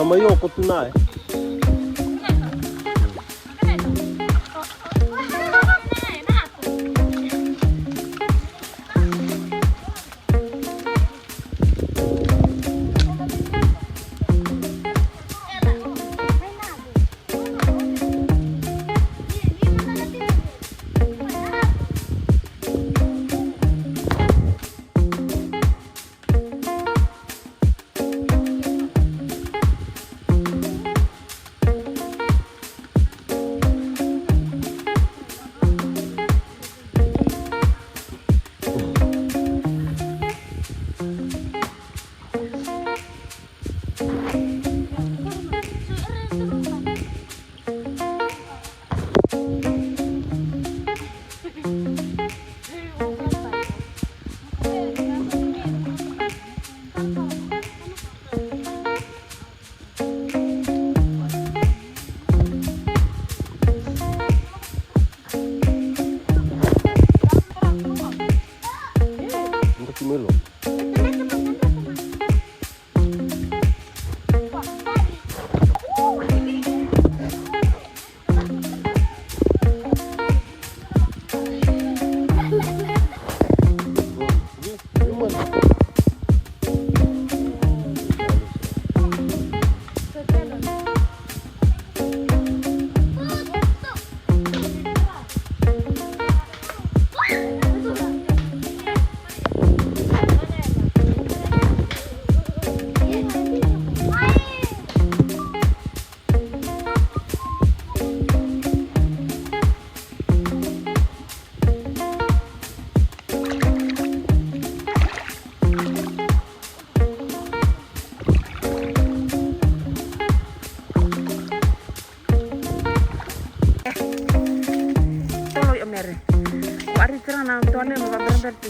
Sama Yoko tuna eh.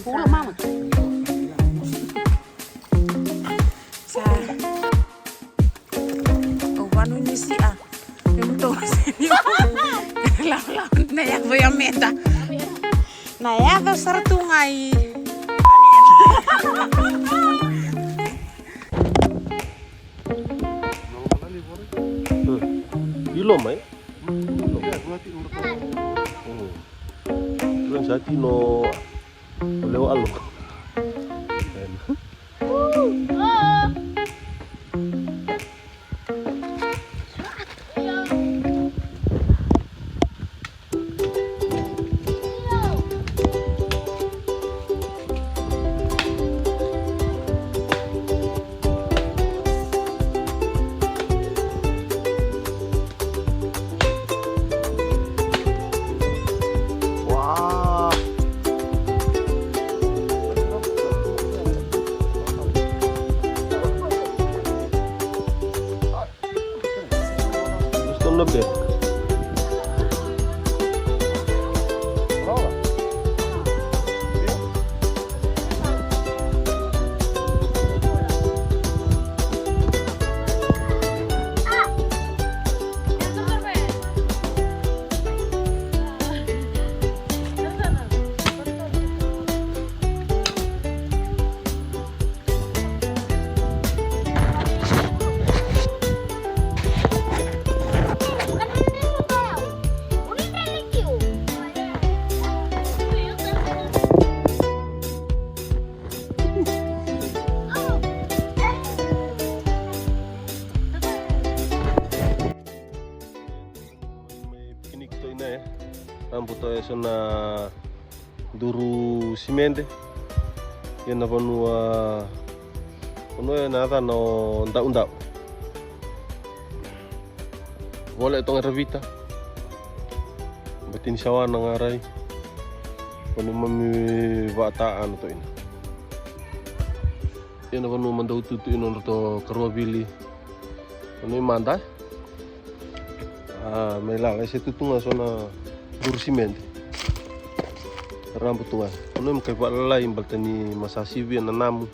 Kuulla mama. Ovanu ni sia. Yung tosi. Law na yak voy a meta. Na yak sartungai. Ilom eh. Tulang sati no lewa alo. Lebih. Amputo eso na duru simende yan na panua ya nata no ndau wala itong revita batin sawa ng aray panu mami bataan to ina yan na panu mandau tutuin on to karwabili Ano yung manda? May lalay sa tutunga so na dursimente. Rambut tunga. Ano yung kaipalalay yung balta ni masasibian na namu.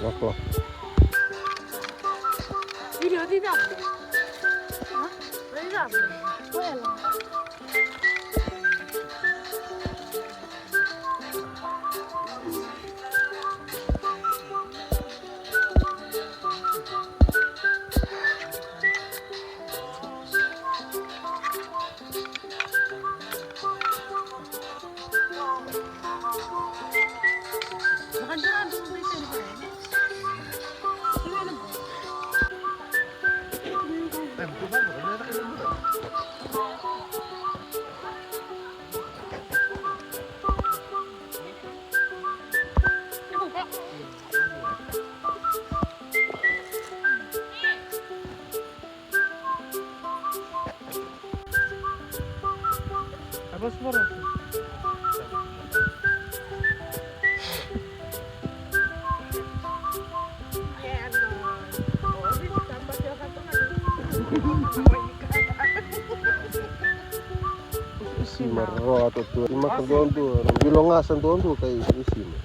Wako. Video di dapur. Hah? Di dapur. Well. Makan jangan dulu bisa di sini. Apa suara? Si marro atau tu. Lima ke doon tu. Bilongasan doon tu kay isi mo.